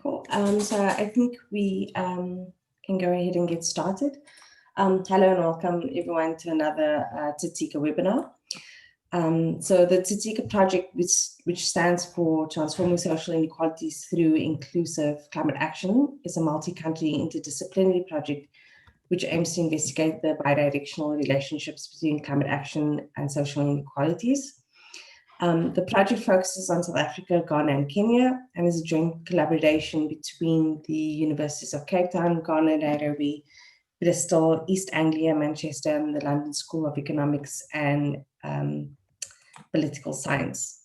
Cool. So I think we can go ahead and get started. Hello and welcome everyone to another TSITICA webinar. So the TSITICA project, which stands for Transforming Social Inequalities Through Inclusive Climate Action, is a multi-country interdisciplinary project which aims to investigate the bidirectional relationships between climate action and social inequalities. The project focuses on South Africa, Ghana, and Kenya, and is a joint collaboration between the Universities of Cape Town, Ghana, Nairobi, Bristol, East Anglia, Manchester, and the London School of Economics and Political Science.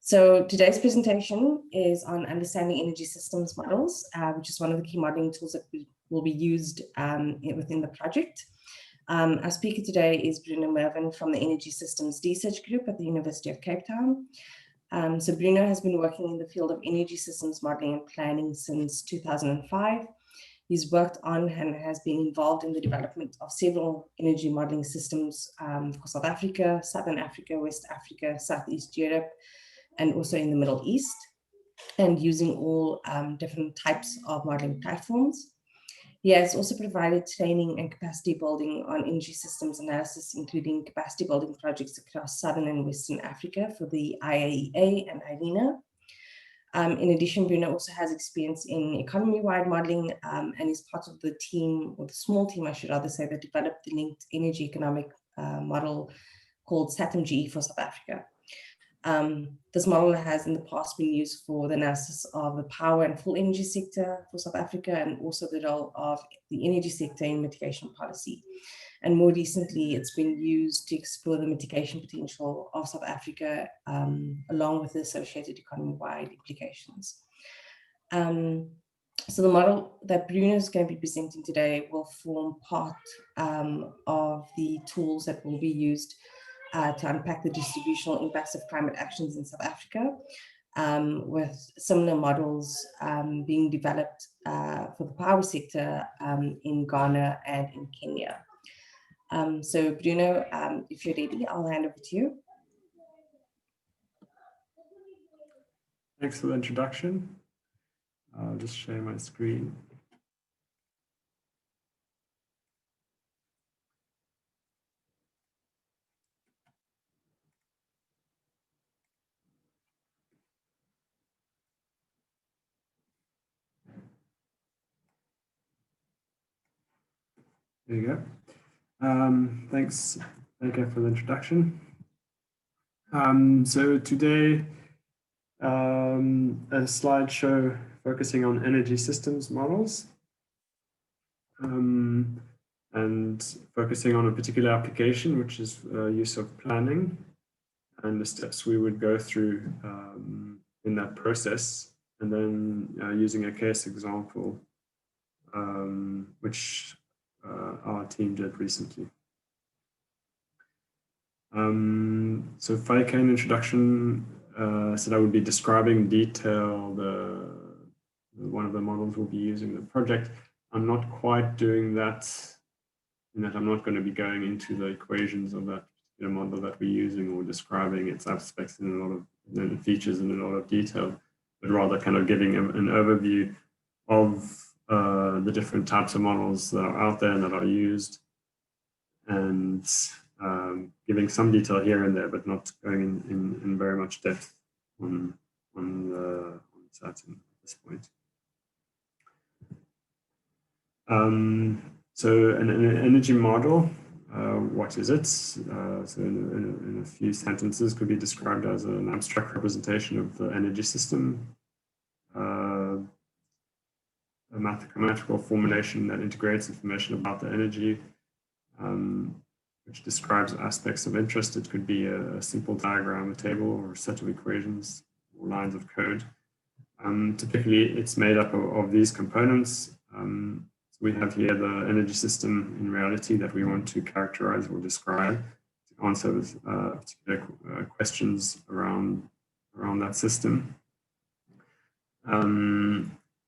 So today's presentation is on understanding energy systems models, which is one of the key modeling tools that will be used within the project. Our speaker today is Bruno Mervin from the Energy Systems Research Group at the University of Cape Town. So Bruno has been working in the field of energy systems modeling and planning since 2005. He's worked on and has been involved in the development of several energy modeling systems for South Africa, Southern Africa, West Africa, Southeast Europe, and also in the Middle East, and using all different types of modeling platforms. He has also provided training and capacity building on energy systems analysis, including capacity building projects across Southern and Western Africa for the IAEA and IRENA. In addition, Bruno also has experience in economy-wide modeling and is part of the team, or the small team, I should rather say, that developed the linked energy economic model called SATIM for South Africa. This model has in the past been used for the analysis of the power and full energy sector for South Africa, and also the role of the energy sector in mitigation policy. And more recently, it's been used to explore the mitigation potential of South Africa, along with the associated economy-wide implications. So the model that Bruno is going to be presenting today will form part of the tools that will be used to unpack the distributional impacts of climate actions in South Africa, with similar models being developed for the power sector in Ghana and in Kenya. So Bruno, if you're ready, I'll hand over to you. Thanks for the introduction. I'll just share my screen. There you go. Thanks, Eka, for the introduction. So today, a slideshow focusing on energy systems models and focusing on a particular application, which is use of planning and the steps we would go through in that process, and then using a case example, which our team did recently. So Faika in introduction said I would be describing in detail one of the models we'll be using in the project. I'm not quite doing that, in that I'm not going to be going into the equations of that particular model that we're using or describing its aspects in a lot of features in a lot of detail, but rather kind of giving an overview of the different types of models that are out there and that are used, and giving some detail here and there, but not going in very much depth on SATIM at this point. So an energy model, what is it? So in a few sentences, could be described as an abstract representation of the energy system, a mathematical formulation that integrates information about the energy, which describes aspects of interest. It could be a simple diagram, a table, or a set of equations or lines of code. Typically, it's made up of these components. So we have here the energy system in reality that we want to characterize or describe to answer particular questions around that system.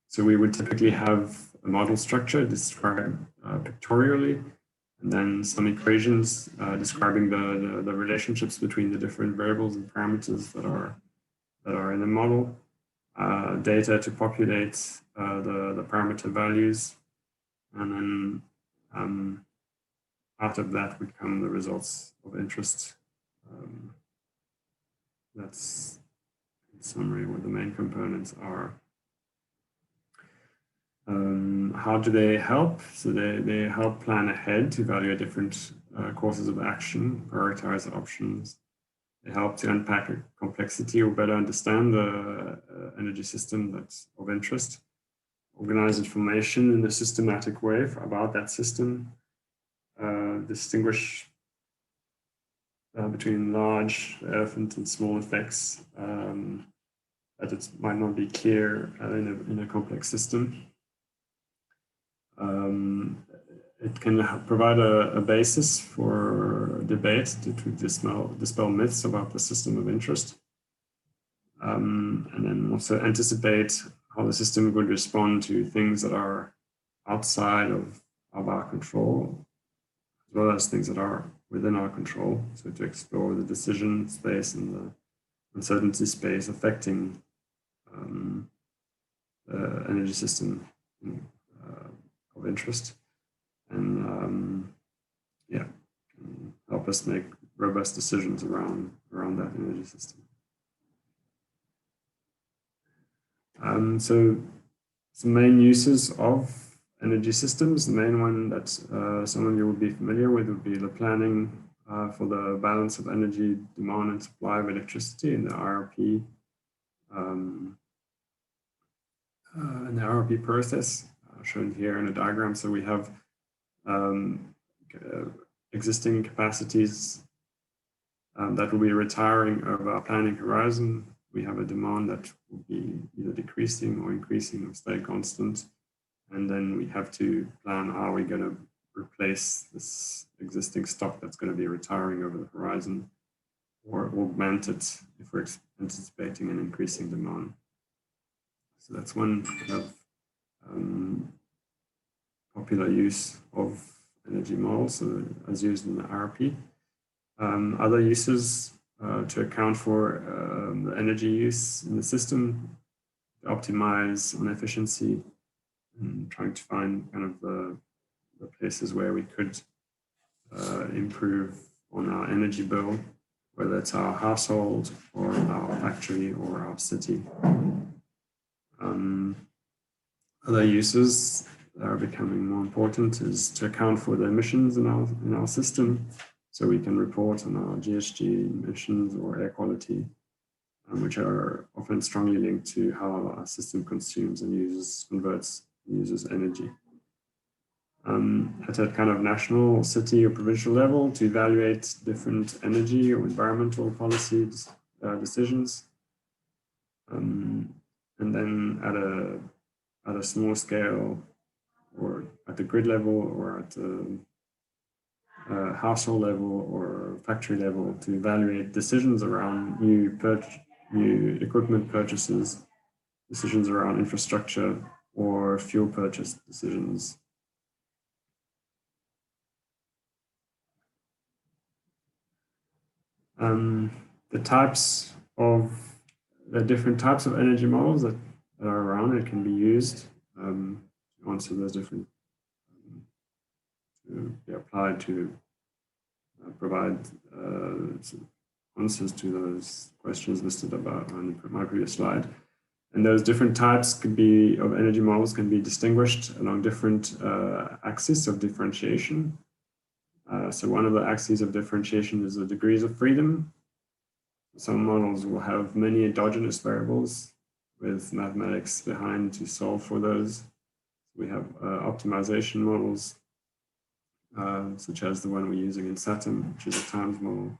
So we would typically have a model structure described pictorially, and then some equations describing the relationships between the different variables and parameters that are in the model. data to populate the parameter values, and then out of that would come the results of interest. That's in summary what the main components are. How do they help? So they help plan ahead to evaluate different courses of action, prioritize options. They help to unpack a complexity or better understand the energy system that's of interest, organize information in a systematic way about that system, distinguish between large, elephant, and small effects that it might not be clear in a complex system. It can provide a basis for debate to dispel myths about the system of interest, and then also anticipate how the system would respond to things that are outside of our control, as well as things that are within our control. So to explore the decision space and the uncertainty space affecting the energy system of interest, and yeah, can help us make robust decisions around that energy system. So some main uses of energy systems. The main one that some of you would be familiar with would be the planning for the balance of energy demand and supply of electricity in the IRP process, shown here in a diagram. So we have existing capacities that will be retiring over our planning horizon. We have a demand that will be either decreasing or increasing or stay constant. And then we have to plan how we're going to replace this existing stock that's going to be retiring over the horizon, or augment it if we're anticipating an increasing demand. So that's one kind of popular use of energy models as used in the IRP. Other uses to account for the energy use in the system, to optimize on efficiency, and trying to find kind of the places where we could improve on our energy bill, whether it's our household or our factory or our city. Other uses that are becoming more important is to account for the emissions in our system, so we can report on our GHG emissions or air quality, which are often strongly linked to how our system consumes and uses energy. At a kind of national, city, or provincial level, to evaluate different energy or environmental policy decisions, and then at a small scale, or at the grid level, or at the household level or factory level, to evaluate decisions around new equipment purchases, decisions around infrastructure, or fuel purchase decisions. The different types of energy models that are around and can be used to answer those different, to be applied to provide answers to those questions listed about on my previous slide. And those different types of energy models can be distinguished along different axes of differentiation. So one of the axes of differentiation is the degrees of freedom. Some models will have many endogenous variables with mathematics behind to solve for those. We have optimization models, such as the one we're using in SATIM, which is a times model.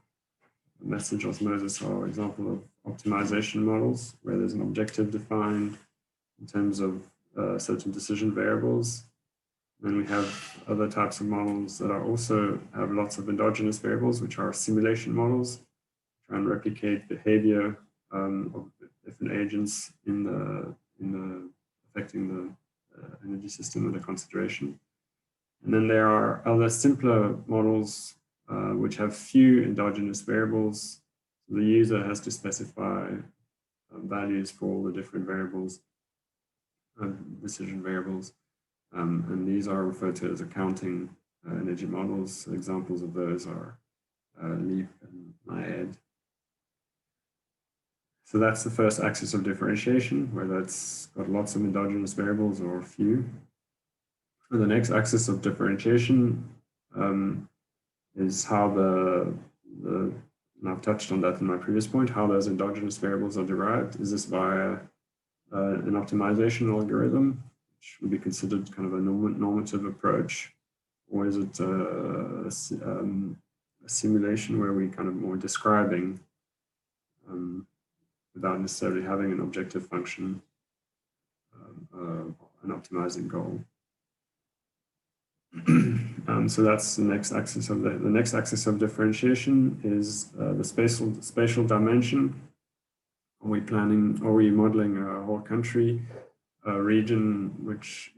Message osmosis are example of optimization models, where there's an objective defined in terms of certain decision variables. Then we have other types of models that are also have lots of endogenous variables, which are simulation models, try and replicate behavior of different agents in affecting the energy system under consideration. And then there are other simpler models which have few endogenous variables. So the user has to specify values for all the different variables, decision variables. And these are referred to as accounting energy models. Examples of those are LEAP and NIAID. So that's the first axis of differentiation, whether it's got lots of endogenous variables or few. And the next axis of differentiation is how and I've touched on that in my previous point, how those endogenous variables are derived. Is this via an optimization algorithm, which would be considered kind of a normative approach, or is it a simulation where we kind of more describing without necessarily having an objective function, an optimizing goal? So that's the next axis of the next axis of differentiation is the spatial dimension. Are we modeling a whole country, a region which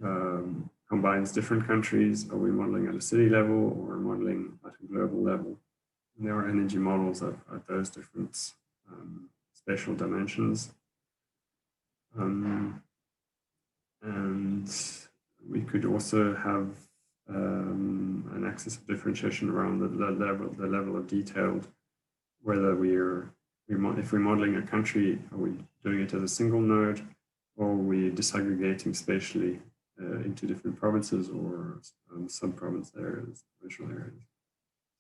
combines different countries? Are we modeling at a city level or modeling at a global level? And there are energy models at those different spatial dimensions. And we could also have an axis of differentiation around the level of detailed, whether if we're modeling a country, are we doing it as a single node, or are we disaggregating spatially into different provinces or sub-province areas, spatial areas?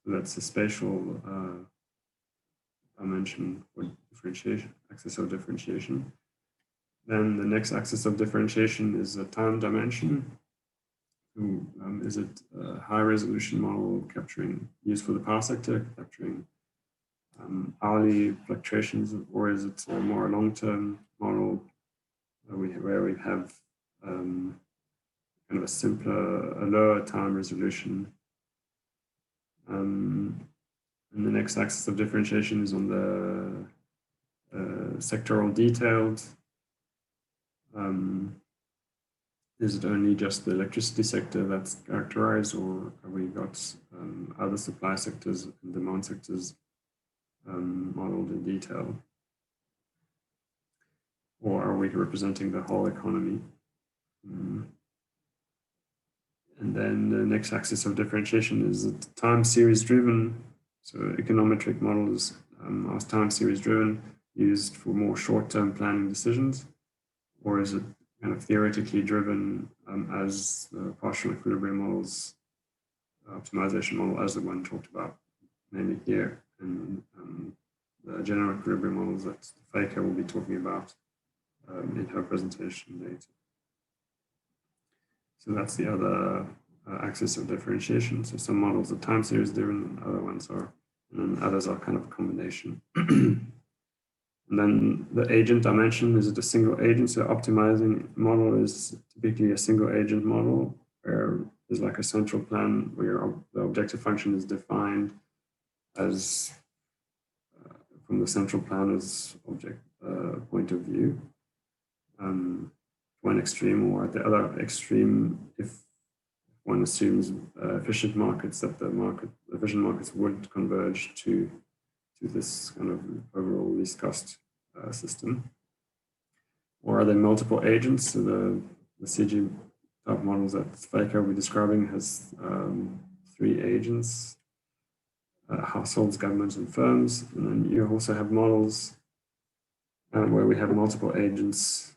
So that's the spatial dimension for differentiation, axis of differentiation. Then the next axis of differentiation is a time dimension. Is it a high resolution model used for the power sector, capturing hourly fluctuations, or is it a more long-term model where we have kind of a lower time resolution? And the next axis of differentiation is on the sectoral detailed. Is it only just the electricity sector that's characterized, or have we got other supply sectors and demand sectors modeled in detail? Or are we representing the whole economy? And then the next axis of differentiation is the time series driven. So econometric models are time series driven, used for more short-term planning decisions, or is it kind of theoretically driven as the partial equilibrium models, optimization model as the one talked about mainly here, and the general equilibrium models that Faika will be talking about in her presentation later. So that's the other axis of differentiation. So some models are time series driven, other ones are, and then others are kind of a combination. And then the agent dimension, is it a single agent? So optimizing model is typically a single agent model where there's like a central plan where the objective function is defined as from the central planner's object point of view. One extreme, or at the other extreme, if one assumes efficient markets, that the efficient markets would converge to this kind of overall least cost system. Or are there multiple agents? So the CG type models that Faika will be describing has 3 agents, households, governments, and firms. And then you also have models where we have multiple agents,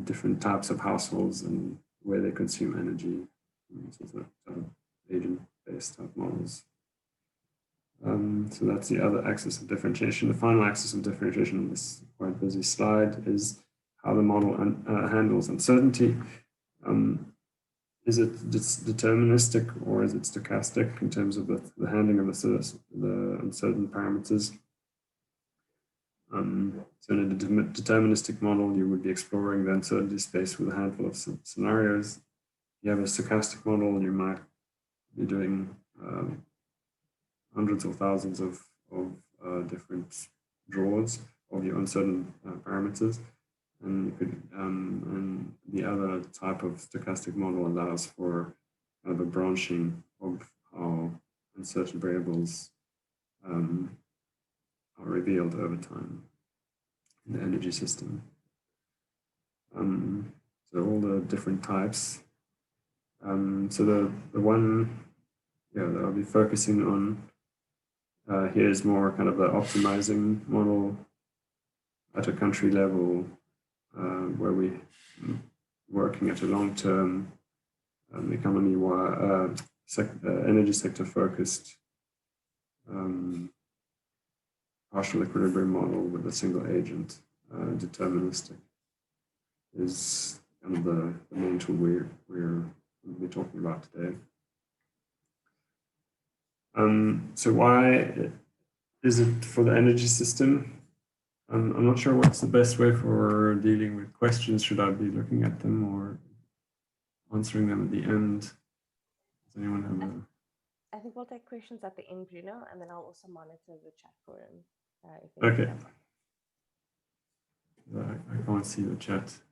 different types of households and where they consume energy. So agent-based type models. So that's the other axis of differentiation. The final axis of differentiation on this quite busy slide is how the model handles uncertainty. Is it deterministic or is it stochastic in terms of the handling of the uncertain parameters? So in a deterministic model, you would be exploring the uncertainty space with a handful of scenarios. You have a stochastic model, you might be doing hundreds or thousands of different draws of your uncertain parameters, and you could and the other type of stochastic model allows for kind of a branching of how uncertain variables are revealed over time. in the energy system. So all the different types. So the one that I'll be focusing on here is more kind of the optimizing model at a country level, where we working at a long-term economy, energy sector focused partial equilibrium model with a single agent, deterministic, is kind of the main tool we're going to be talking about today. So why is it for the energy system? I'm not sure what's the best way for dealing with questions. Should I be looking at them or answering them at the end? Does anyone have a... I think we'll take questions at the end, Bruno, and then I'll also monitor the chat forum. Okay. I can't see the chat at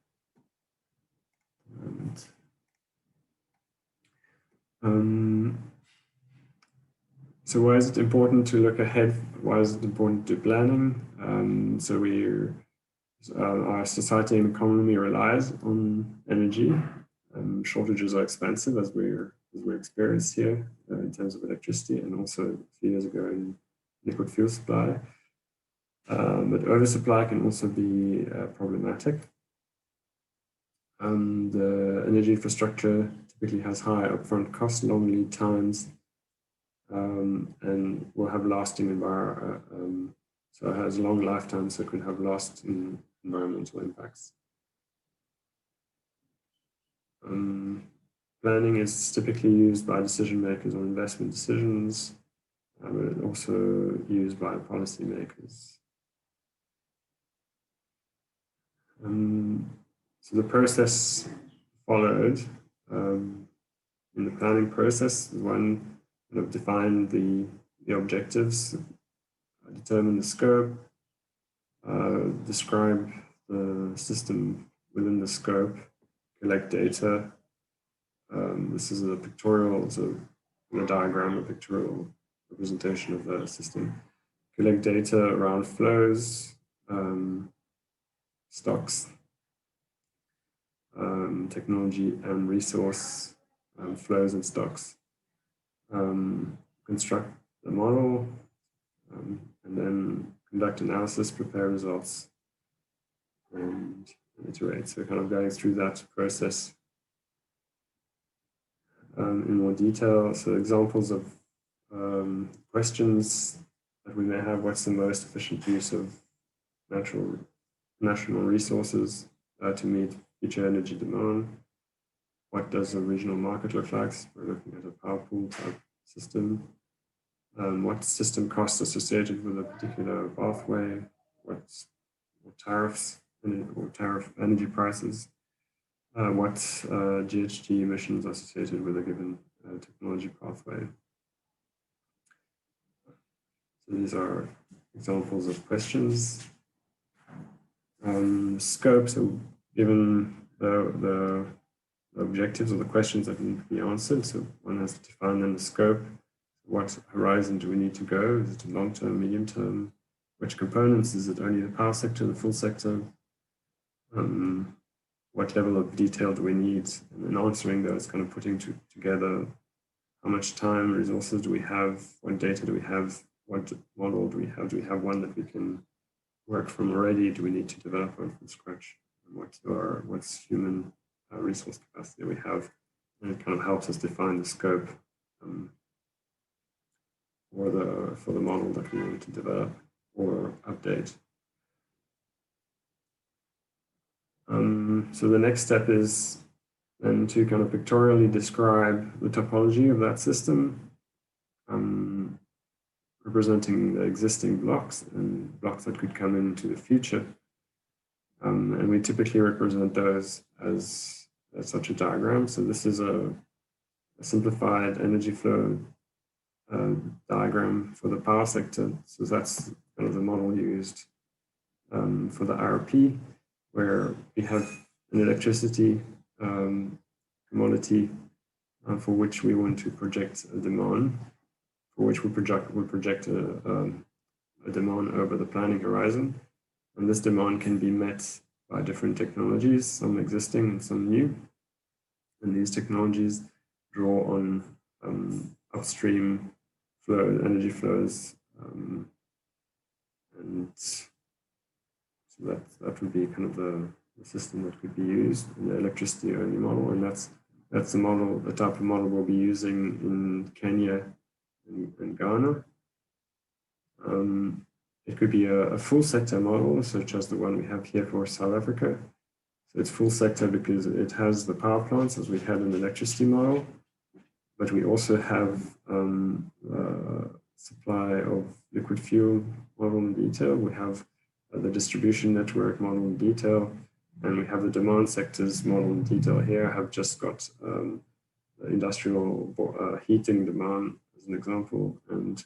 the moment. So why is it important to look ahead? Why is it important to do planning? So our society and economy relies on energy. Shortages are expensive, as we're experienced here in terms of electricity, and also a few years ago in liquid fuel supply. But oversupply can also be problematic. The energy infrastructure typically has high upfront costs, long lead times, and will have lasting so it has long lifetimes, so it could have lasting environmental impacts. Planning is typically used by decision makers on investment decisions, but also used by policymakers. So the process followed in the planning process is one, kind of define the objectives, determine the scope, describe the system within the scope, collect data. This is a pictorial, so a diagram, a pictorial representation of the system. Collect data around flows, stocks, technology and resource, flows and stocks. Construct the model, and then conduct analysis, prepare results, and iterate. So kind of going through that process in more detail. So examples of questions that we may have: what's the most efficient use of national resources to meet future energy demand? What does a regional market look like? So we're looking at a power pool type system. What system costs associated with a particular pathway? What tariffs or tariff energy prices? What GHG emissions associated with a given technology pathway? So these are examples of questions. Scope, so given the objectives or the questions that need to be answered, so one has to define then the scope. What horizon do we need to go? Is it a long-term, medium-term? Which components? Is it only the power sector, the full sector? What level of detail do we need? And then answering those, kind of putting together how much time, resources do we have? What data do we have? What model do we have? Do we have one that we can work from already? Do we need to develop one from scratch? And what's human resource capacity we have? And it kind of helps us define the scope for the model that we want to develop or update. So the next step is then to kind of pictorially describe the topology of that system, representing the existing blocks and blocks that could come into the future. And we typically represent those as such a diagram. So this is a simplified energy flow diagram for the power sector. So that's kind of the model used for the RP, where we have an electricity commodity for which we want to project a demand, for which we project a demand over the planning horizon. And this demand can be met by different technologies, some existing and some new. And these technologies draw on upstream flow, energy flows, and so that would be kind of the system that could be used in the electricity only model, and that's the model, the type of model we'll be using in Kenya and Ghana. It could be a full sector model, such as the one we have here for South Africa. So it's full sector because it has the power plants as we had in the electricity model, but we also have supply of liquid fuel model in detail. We have the distribution network model in detail, and we have the demand sectors model in detail here. I have just got the industrial heating demand as an example, and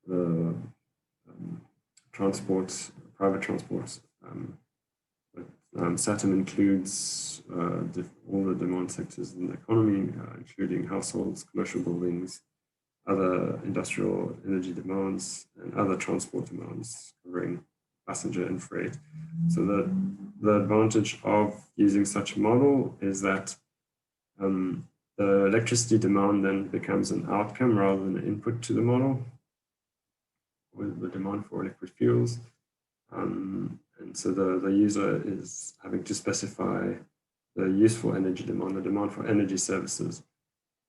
the transport, private transports. SATIM includes all the demand sectors in the economy, including households, commercial buildings, other industrial energy demands, and other transport demands covering passenger and freight. So the advantage of using such a model is that the electricity demand then becomes an outcome rather than an input to the model, with the demand for liquid fuels. And so the user is having to specify the useful energy demand, the demand for energy services,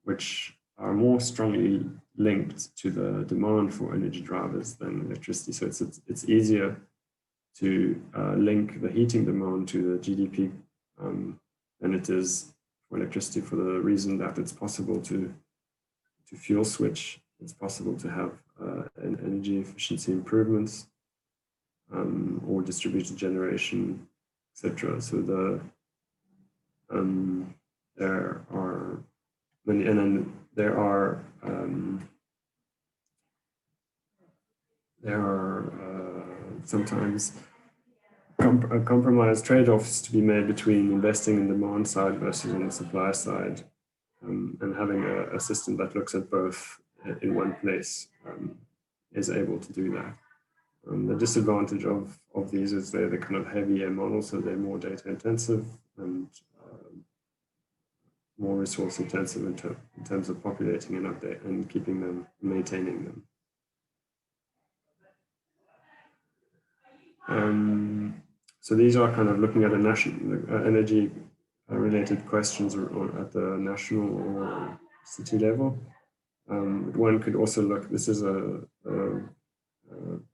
which are more strongly linked to the demand for energy drivers than electricity. So it's easier to link the heating demand to the GDP than it is for electricity, for the reason that it's possible to fuel switch. It's possible to have energy efficiency improvements or distributed generation, etc. So there are many, and then there are sometimes compromise trade-offs to be made between investing in the demand side versus on the supply side, and having a system that looks at both in one place is able to do that. The disadvantage of these is they're the kind of heavier models, so they're more data intensive and more resource intensive in terms of populating and update and keeping them, maintaining them. So these are kind of looking at a national energy related questions at the national or city level. One could also look, this is a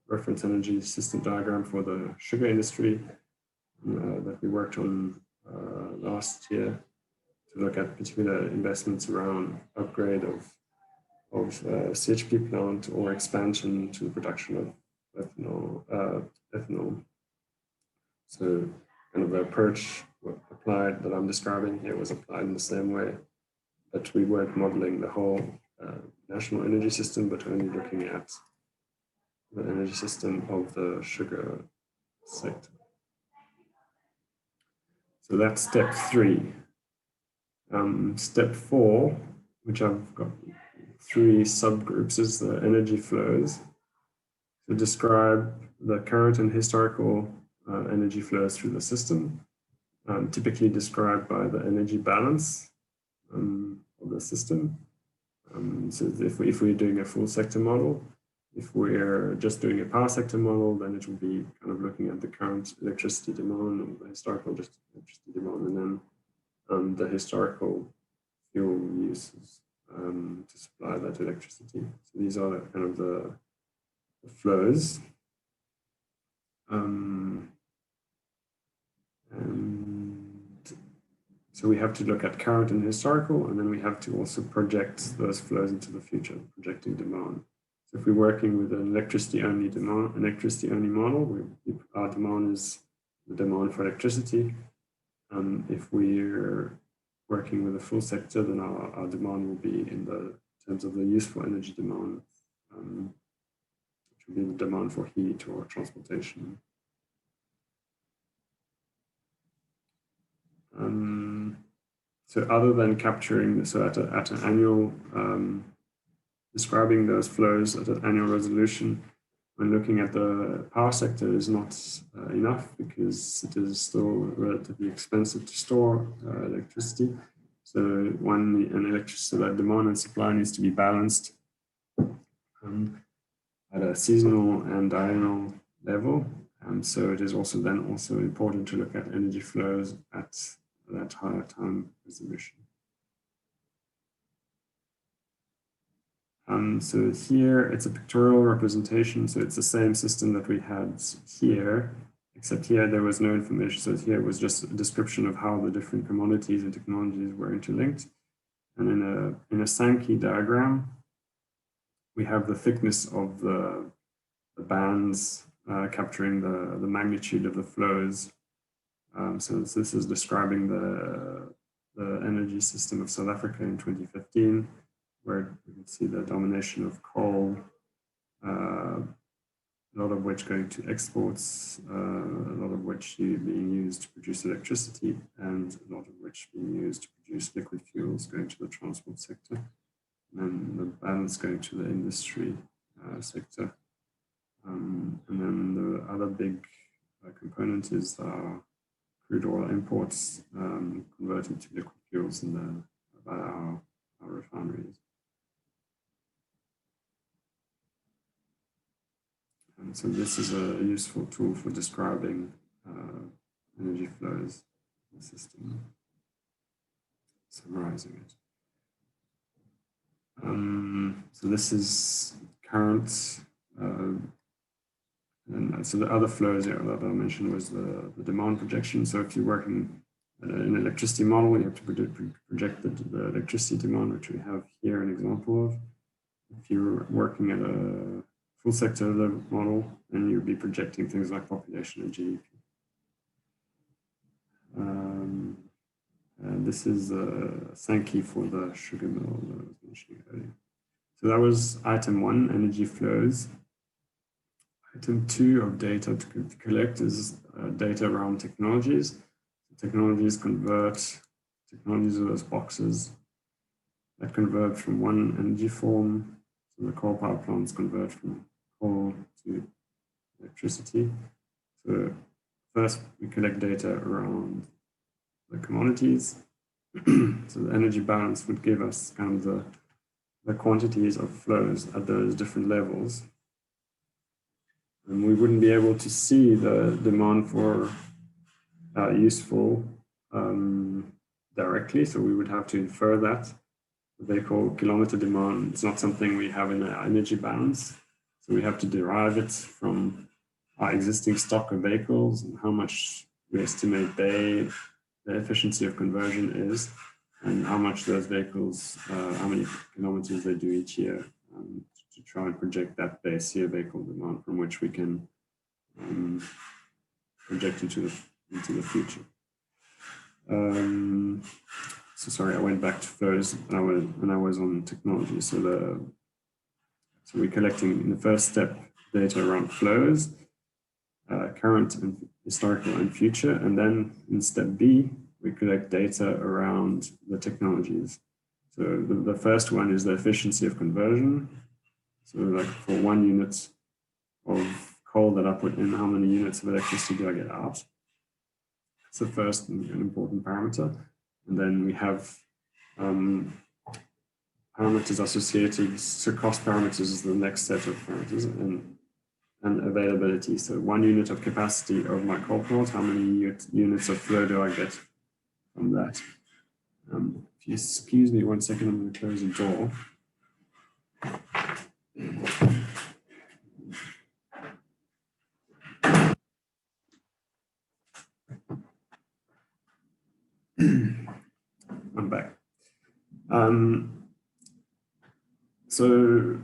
reference energy system diagram for the sugar industry that we worked on last year, to look at particular investments around upgrade of CHP plant or expansion to the production of ethanol. So kind of the approach applied that I'm describing here was applied in the same way, but we weren't modeling the whole national energy system, but only looking at the energy system of the sugar sector. So that's step 3. Step 4, which I've got 3 subgroups, is the energy flows. To describe the current and historical energy flows through the system, typically described by the energy balance of the system. So if we're doing a full sector model, if we're just doing a power sector model, then it will be kind of looking at the current electricity demand or the historical electricity demand, and then the historical fuel uses to supply that electricity. So these are kind of the flows. And so we have to look at current and historical, and then we have to also project those flows into the future, projecting demand. So if we're working with an electricity only model, our demand is the demand for electricity. If we're working with a full sector, then our demand will be in terms of the useful energy demand, which will be the demand for heat or transportation. So other than capturing, so at an annual, describing those flows at an annual resolution, when looking at the power sector is not enough, because it is still relatively expensive to store electricity. So an electricity demand and supply needs to be balanced at a seasonal and diurnal level. So it is also important to look at energy flows at that higher time resolution. So here it's a pictorial representation. So it's the same system that we had here, except here there was no information. So here it was just a description of how the different commodities and technologies were interlinked. And in a Sankey diagram, we have the thickness of the bands capturing the magnitude of the flows. So this is describing the energy system of South Africa in 2015, where we can see the domination of coal, a lot of which going to exports, a lot of which being used to produce electricity, and a lot of which being used to produce liquid fuels going to the transport sector, and the balance going to the industry sector. And then the other big component is crude oil imports converted to liquid fuels by our refineries. And so this is a useful tool for describing energy flows in the system, summarizing it. So this is current, and so the other flows that I mentioned was the demand projection. So if you're working in an electricity model, you have to project the electricity demand, which we have here an example of. If you're working at a full sector model, then you'll be projecting things like population and GDP. And this is Sankey for the sugar mill that I was mentioning earlier. So that was item 1, energy flows. Item 2 of data to collect is data around technologies. Technologies are those boxes that convert from one energy form. So the coal power plants convert from coal to electricity. So first we collect data around the commodities. So the energy balance would give us kind of the quantities of flows at those different levels. And we wouldn't be able to see the demand for useful directly, so we would have to infer that. They call kilometer demand. It's not something we have in our energy balance, so we have to derive it from our existing stock of vehicles and how much we estimate the efficiency of conversion is, and how much those vehicles, how many kilometers they do each year, to try and project that base year vehicle demand from which we can project into the future. So sorry, I went back to flows when I was on technology. So we're collecting in the first step data around flows, current and historical and future, and then in step B we collect data around the technologies. So the first one is the efficiency of conversion. So like for 1 unit of coal that I put in, how many units of electricity do I get out? It's the first and important parameter. And then we have parameters associated, so cost parameters is the next set of parameters, and availability. So 1 unit of capacity of my coal plant, how many units of flow do I get from that? If you excuse me 1 second, I'm going to close the door. I'm back. So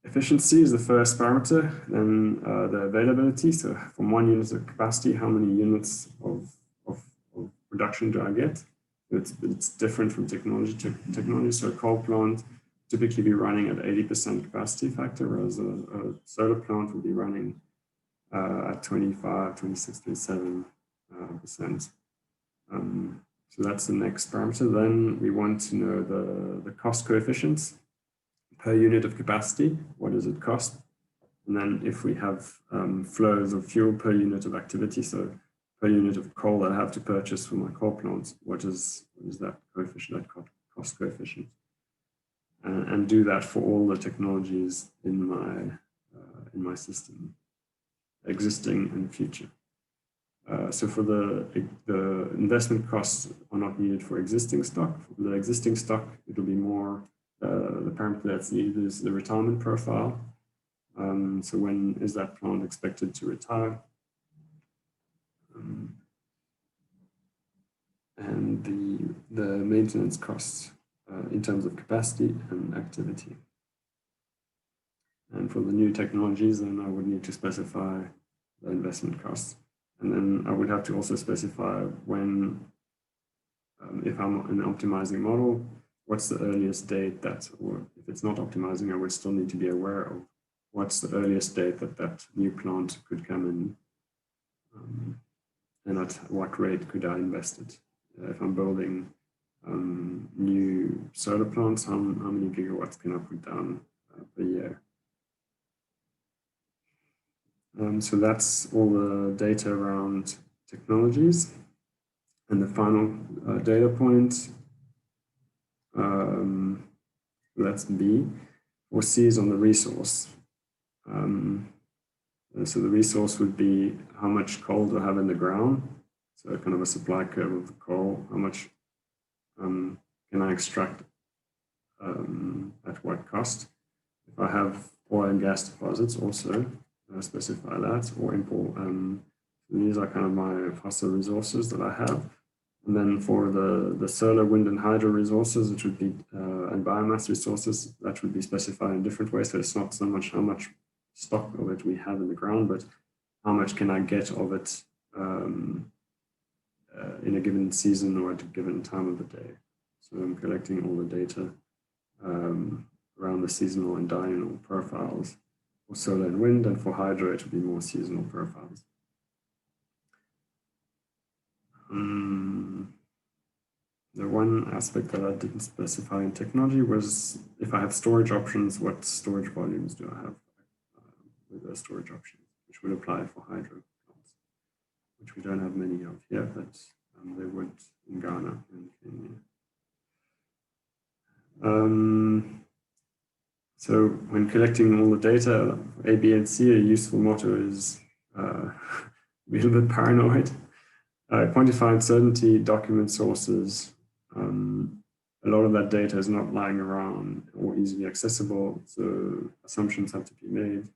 efficiency is the first parameter, then the availability. So from 1 unit of capacity, how many units of production do I get? It's different from technology to technology. So a coal plant typically be running at 80% capacity factor, whereas a solar plant will be running at 25, 26, 27%. So that's the next parameter. Then we want to know the cost coefficients per unit of capacity. What does it cost? And then if we have flows of fuel per unit of activity, so per unit of coal that I have to purchase for my coal plants, what is that coefficient, that cost coefficient? And do that for all the technologies in my system, existing and future. So for the investment costs are not needed for existing stock. For the existing stock, it'll be more, the parameter that's needed is the retirement profile. So when is that plant expected to retire? And the maintenance costs in terms of capacity and activity. And for the new technologies, then I would need to specify the investment costs. And then I would have to also specify when, if I'm an optimizing model, what's the earliest date that, or if it's not optimizing, I would still need to be aware of what's the earliest date that that new plant could come in, and at what rate could I invest it. If I'm building new solar plants, how many gigawatts can I put down per year? So that's all the data around technologies. And the final data point, that's B, or C is on the resource. So the resource would be how much coal do I have in the ground? So kind of a supply curve of the coal, how much can I extract at what cost? If I have oil and gas deposits also, specify that, or import. These are kind of my fossil resources that I have. And then for the solar, wind, and hydro resources, it would be, and biomass resources, that would be specified in different ways. So it's not so much how much stock of it we have in the ground, but how much can I get of it in a given season or at a given time of the day. So I'm collecting all the data around the seasonal and diurnal profiles for solar and wind, and for hydro, it would be more seasonal profiles. The one aspect that I didn't specify in technology was if I have storage options, what storage volumes do I have with those storage options, which would apply for hydro plants, which we don't have many of here, but they would in Ghana and Kenya. So when collecting all the data, A, B, and C, a useful motto is be a little bit paranoid. Quantify uncertainty, document sources. A lot of that data is not lying around or easily accessible, so assumptions have to be made.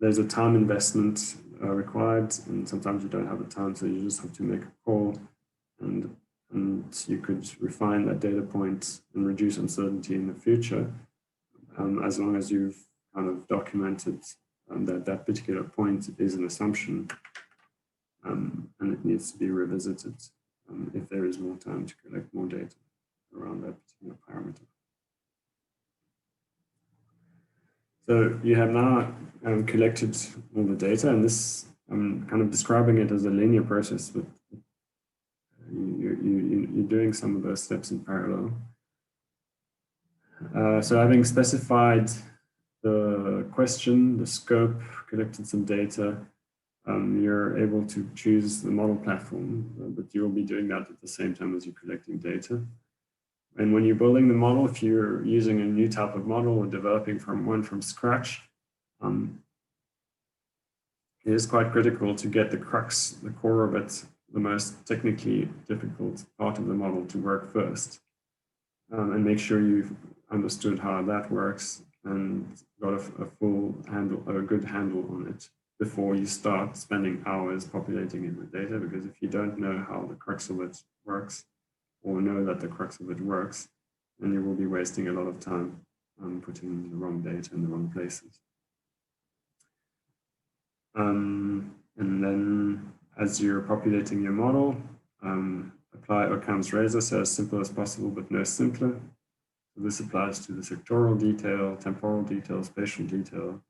There's a time investment required, and sometimes you don't have the time, so you just have to make a call, and you could refine that data point and reduce uncertainty in the future, as long as you've kind of documented that particular point is an assumption, and it needs to be revisited if there is more time to collect more data around that particular parameter. So you have now collected all the data, and this, I'm kind of describing it as a linear process, but you're doing some of those steps in parallel. So having specified the question, the scope, collected some data, you're able to choose the model platform, but you'll be doing that at the same time as you're collecting data. And when you're building the model, if you're using a new type of model or developing one from scratch, it is quite critical to get the crux, the core of it, the most technically difficult part of the model to work first, and make sure you've understood how that works and got a full handle, or a good handle on it before you start spending hours populating it with data. Because if you don't know how the crux of it works, or know that the crux of it works, then you will be wasting a lot of time putting the wrong data in the wrong places. And then as you're populating your model, apply Occam's razor, so as simple as possible, but no simpler. So this applies to the sectoral detail, temporal detail, spatial detail.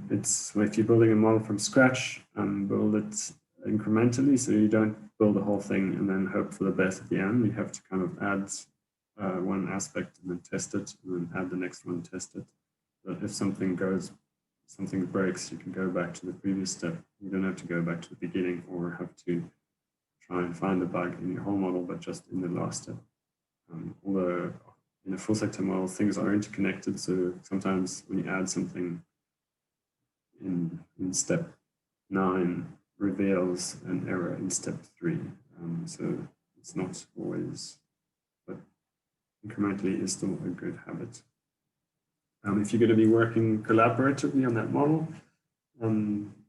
It's if you're building a model from scratch, build it incrementally, so you don't build the whole thing and then hope for the best at the end. You have to kind of add one aspect and then test it, and then add the next one, test it. But if something breaks, you can go back to the previous step. You don't have to go back to the beginning or have to try and find the bug in your whole model, but just in the last step. Although in a full sector model, things are interconnected. So sometimes when you add something in step 9, reveals an error in step 3. So it's not always, but incrementally is still a good habit. If you're going to be working collaboratively on that model,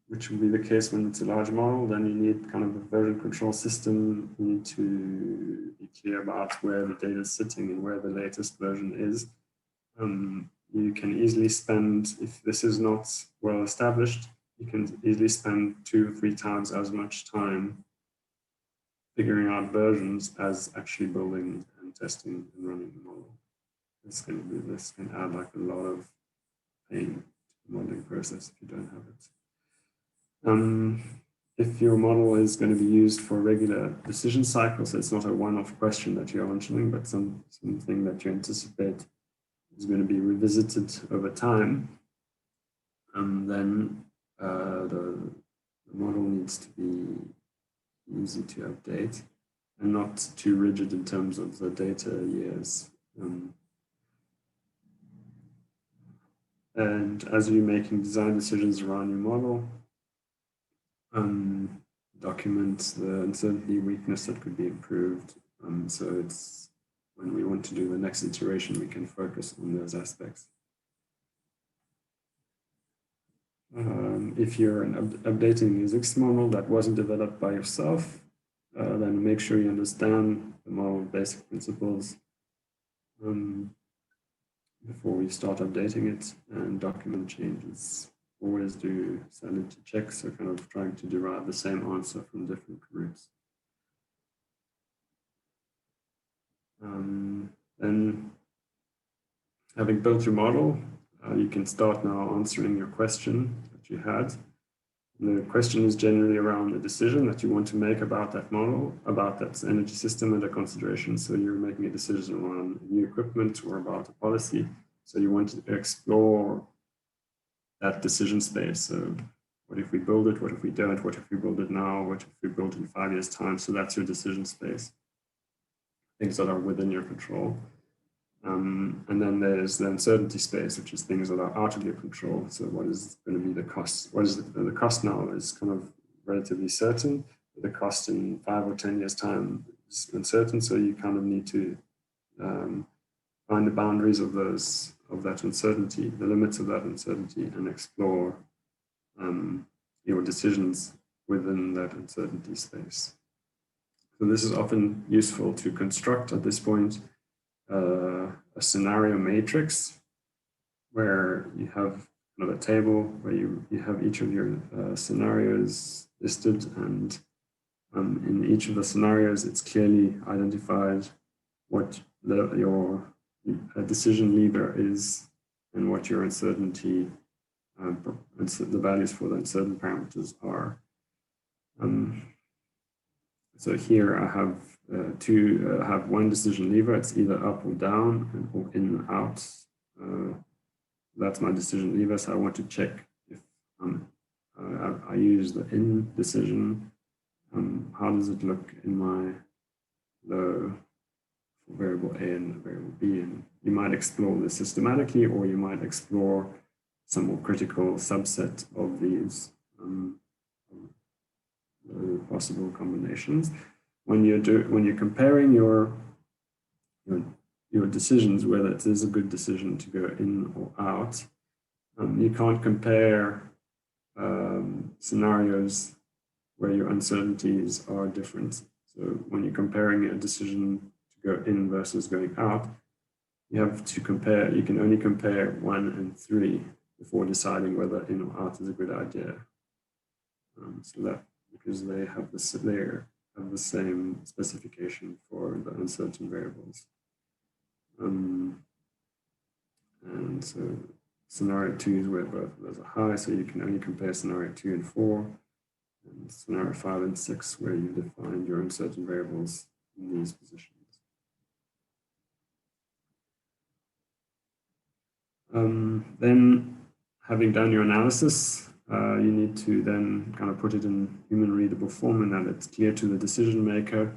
which will be the case when it's a large model, then you need kind of a version control system. You need to be clear about where the data is sitting and where the latest version is. You can easily spend, if this is not well established, you can easily spend 2 or 3 times as much time figuring out versions as actually building and testing and running the model. This can add like a lot of pain to the modeling process if you don't have it. If your model is going to be used for regular decision cycles, so it's not a one-off question that you're answering, but something that you anticipate is going to be revisited over time, then the model needs to be easy to update and not too rigid in terms of the data years. And as you're making design decisions around your model, document the uncertainty weakness that could be improved. So it's when we want to do the next iteration, we can focus on those aspects. If you're updating a physics model that wasn't developed by yourself, then make sure you understand the model basic principles before we start updating it, and document changes. Always do sanity checks, so kind of trying to derive the same answer from different groups. Then, having built your model, you can start now answering your question that you had. And the question is generally around the decision that you want to make about that model, about that energy system under consideration. So you're making a decision around new equipment or about a policy. So you want to explore that decision space. So what if we build it? What if we don't? What if we build it now? What if we build it in 5 years' time? So that's your decision space. Things that are within your control. And then there's the uncertainty space, which is things that are out of your control. So what is going to be the cost? What is the cost now is kind of relatively certain. The cost in 5 or 10 years' time is uncertain. So you kind of need to find the boundaries of that uncertainty, the limits of that uncertainty, and explore your decisions within that uncertainty space. So this is often useful to construct at this point a scenario matrix where you have kind of a table where you have each of your scenarios listed, and in each of the scenarios it's clearly identified what your decision lever is and what your uncertainty, the values for the uncertain parameters are. So here I have have one decision lever. It's either up or down or in and out. That's my decision lever. So I want to check if I use the in decision. How does it look in the variable A and variable B? And you might explore this systematically, or you might explore some more critical subset of these possible combinations. When you're comparing your decisions, whether it is a good decision to go in or out, you can't compare scenarios where your uncertainties are different. So when you're comparing a decision to go in versus going out, you have to compare. You can only compare 1 and 3 before deciding whether in or out is a good idea. So that because they have the same specification for the uncertain variables. And so scenario 2 is where both of those are high, so you can only compare scenario 2 and 4, and scenario 5 and 6 where you define your uncertain variables in these positions. Then, having done your analysis, you need to then kind of put it in human readable form, and that it's clear to the decision maker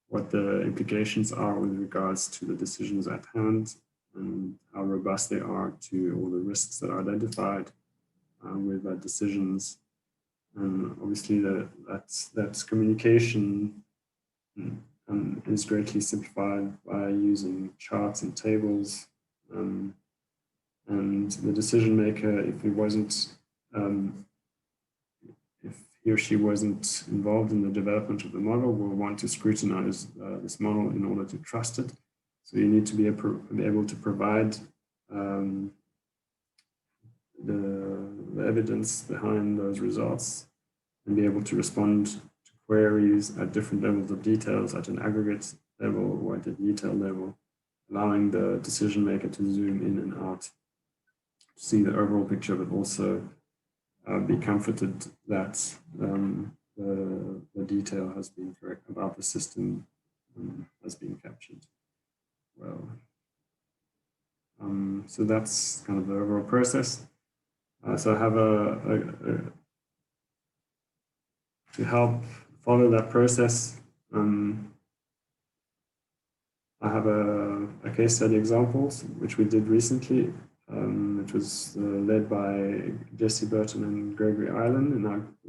what the implications are with regards to the decisions at hand and how robust they are to all the risks that are identified with the decisions. And obviously that communication is greatly simplified by using charts and tables. And the decision maker, if he or she wasn't involved in the development of the model, will want to scrutinize this model in order to trust it. So you need to be able to provide the evidence behind those results and be able to respond to queries at different levels of details, at an aggregate level or at a detail level, allowing the decision maker to zoom in and out, to see the overall picture, but also be comforted that the detail has been correct about the system has been captured well. So that's kind of the overall process. So I have to help follow that process. I have a case study examples, which we did recently. It was led by Jesse Burton and Gregory Ireland in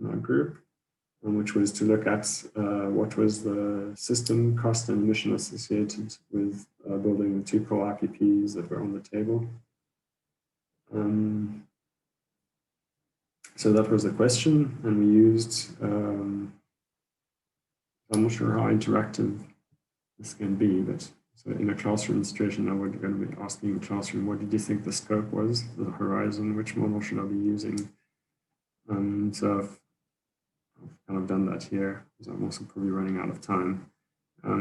our group, which was to look at what was the system cost and emission associated with building the 2 core IPPs that were on the table. So that was the question, and we used, I'm not sure how interactive this can be, but so in a classroom situation, I would going to be asking the classroom, what did you think the scope was, the horizon, which model should I be using? So I've kind of done that here, because I'm also probably running out of time.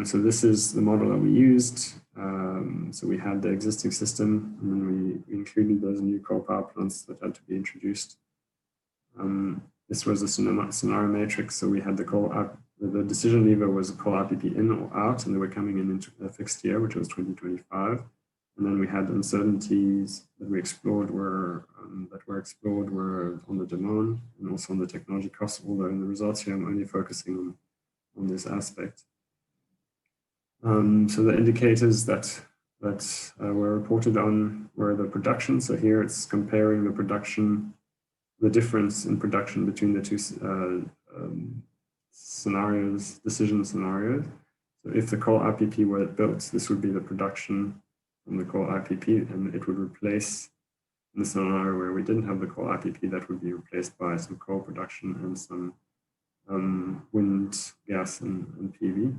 So this is the model that we used. So we had the existing system, and then we included those new coal power plants that had to be introduced. This was a scenario matrix. So we had the decision lever was a coal IPP in or out, and they were coming in into a fixed year, which was 2025. And then we had uncertainties that we explored were on the demand and also on the technology costs, although in the results here I'm only focusing on this aspect. So the indicators that were reported on were the production. So here it's comparing the production, the difference in production between the two scenarios, decision scenarios. So if the coal IPP were built, this would be the production from the coal IPP, and it would replace, in the scenario where we didn't have the coal IPP, that would be replaced by some coal production and some wind, gas, and PV.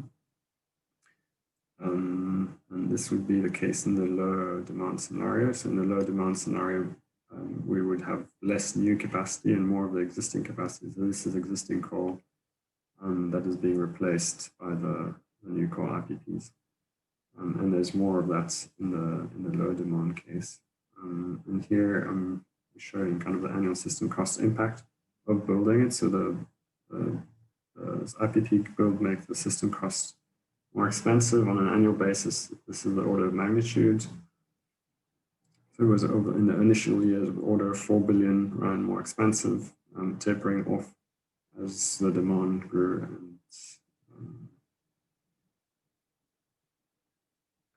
And this would be the case in the low demand scenario. So in the low demand scenario, we would have less new capacity and more of the existing capacity. So this is existing coal that is being replaced by the new coal IPPs. And there's more of that in the low demand case. And here I'm showing kind of the annual system cost impact of building it. So the IPP build makes the system cost more expensive on an annual basis. This is the order of magnitude. So it was over in the initial years of order of 4 billion rand more expensive, tapering off as the demand grew.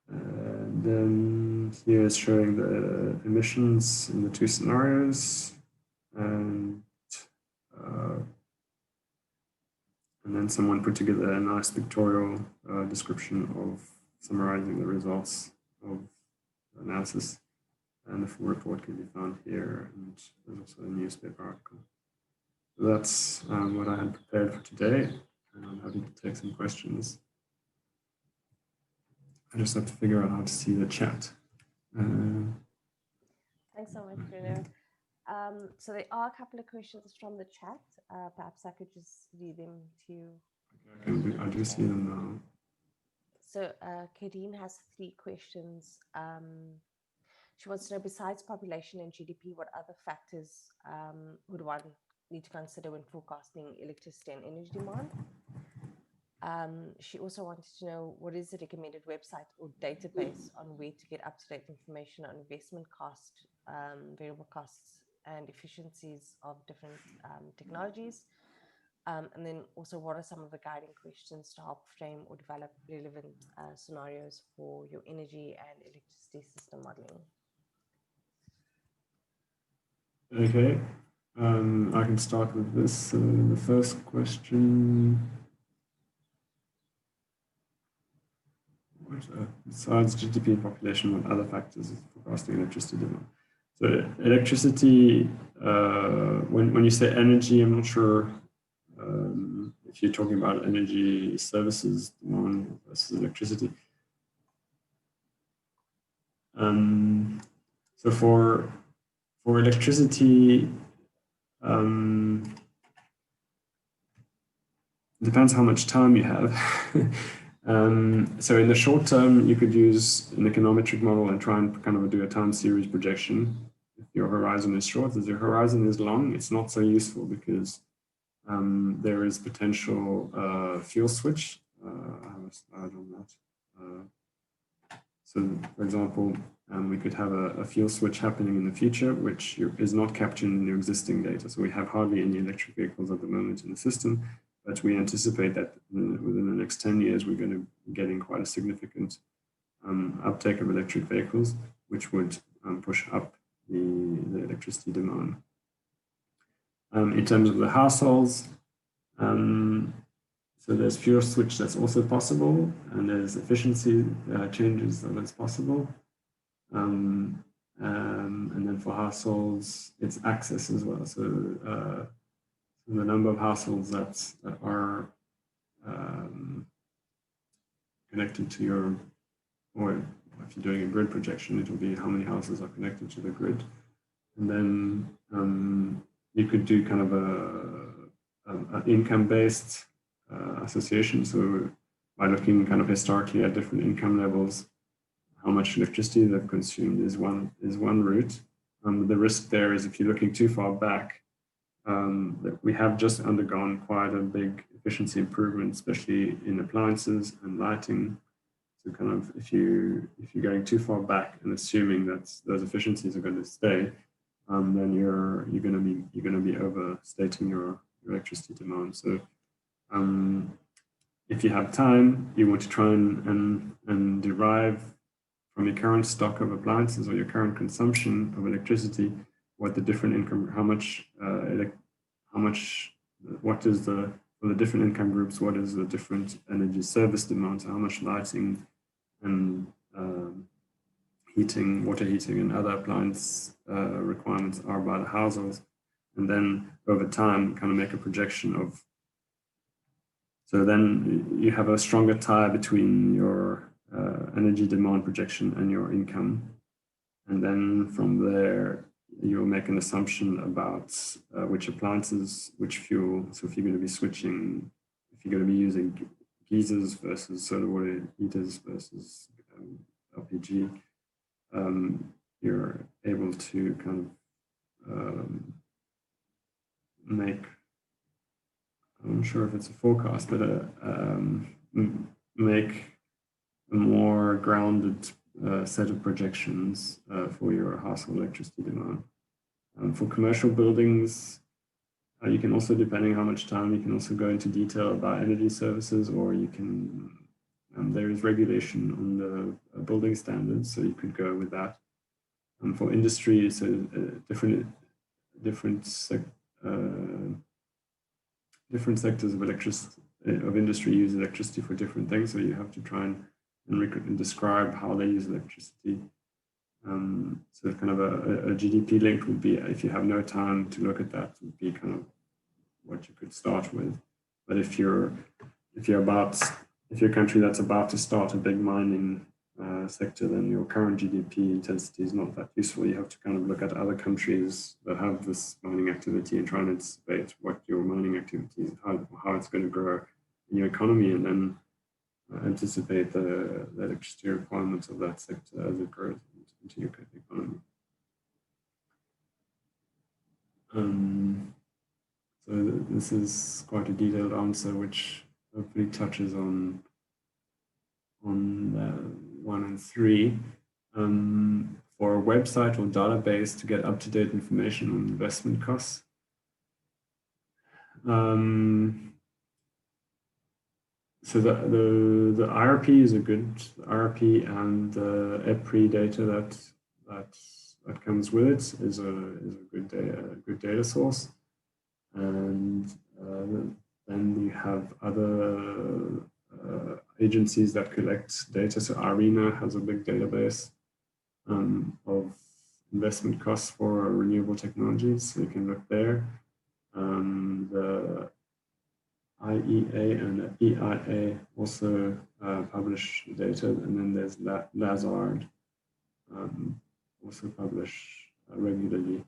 And then here is showing the emissions in the two scenarios, and then someone put together a nice pictorial description of summarizing the results of the analysis. And the full report can be found here, and there's also a newspaper article. So that's what I had prepared for today, and I'm happy to take some questions. I just have to figure out how to see the chat. Thanks so much, Bruno. So there are a couple of questions from the chat. Perhaps I could just read them to you. Okay, I do see them now. So Kadeen has 3 questions. She wants to know, besides population and GDP, what other factors would one need to consider when forecasting electricity and energy demand? She also wanted to know what is the recommended website or database on where to get up-to-date information on investment cost, variable costs, and efficiencies of different technologies. And then also, what are some of the guiding questions to help frame or develop relevant scenarios for your energy and electricity system modeling? Okay, I can start with this. The first question, besides GDP and population, what other factors is forecasting electricity demand? So electricity, when you say energy, I'm not sure if you're talking about energy services demand versus electricity. So for electricity, depends how much time you have. So in the short term, you could use an econometric model and try and kind of do a time series projection. If your horizon is short, if your horizon is long, it's not so useful because there is potential fuel switch. I have a slide on that. So for example, we could have a fuel switch happening in the future, which is not captured in your existing data. So we have hardly any electric vehicles at the moment in the system, but we anticipate that within the next 10 years, we're going to be getting quite a significant uptake of electric vehicles, which would push up the electricity demand. In terms of the households, so there's fuel switch that's also possible, and there's efficiency changes that's possible. And then for households, it's access as well. So the number of households that are connected to your, or if you're doing a grid projection, it will be how many houses are connected to the grid. And then you could do kind of an income-based association. So by looking kind of historically at different income levels, how much electricity they've consumed is one route. The risk there is if you're looking too far back, that we have just undergone quite a big efficiency improvement, especially in appliances and lighting. So kind of if you're going too far back and assuming that those efficiencies are going to stay, then you're going to be overstating your electricity demand. So if you have time, you want to try and derive from your current stock of appliances or your current consumption of electricity, what the different income, what is the, for the different income groups, what is the different energy service demands, how much lighting and heating, water heating and other appliance requirements are by the households. And then over time, kind of make a projection of, so then you have a stronger tie between your energy demand projection and your income. And then from there, you'll make an assumption about which appliances, which fuel. So if you're going to be switching, if you're going to be using geysers versus solar water heaters versus LPG, you're able to kind of make, I'm not sure if it's a forecast, but make a more grounded set of projections for your household electricity demand. For commercial buildings, you can also, depending on how much time, you can also go into detail about energy services, or you can, there is regulation on the building standards, so you could go with that. For industry, so different sectors of industry use electricity for different things, so you have to try and describe how they use electricity. So kind of a GDP link would be, if you have no time to look at that, would be kind of what you could start with. But if you're a country that's about to start a big mining sector, then your current GDP intensity is not that useful. You have to kind of look at other countries that have this mining activity and try and anticipate what your mining activity is, how it's going to grow in your economy, and then anticipate the electricity requirements of that sector as it grows into your economy. So this is quite a detailed answer, which hopefully touches on 1 and 3. For a website or database to get up-to-date information on investment costs. So the IRP is a good IRP, and the EPRI data that comes with it is a good data source. And then you have other agencies that collect data. So ARENA has a big database of investment costs for renewable technologies, so you can look there. The IEA and the EIA also publish data, and then there's Lazard, also publish regularly,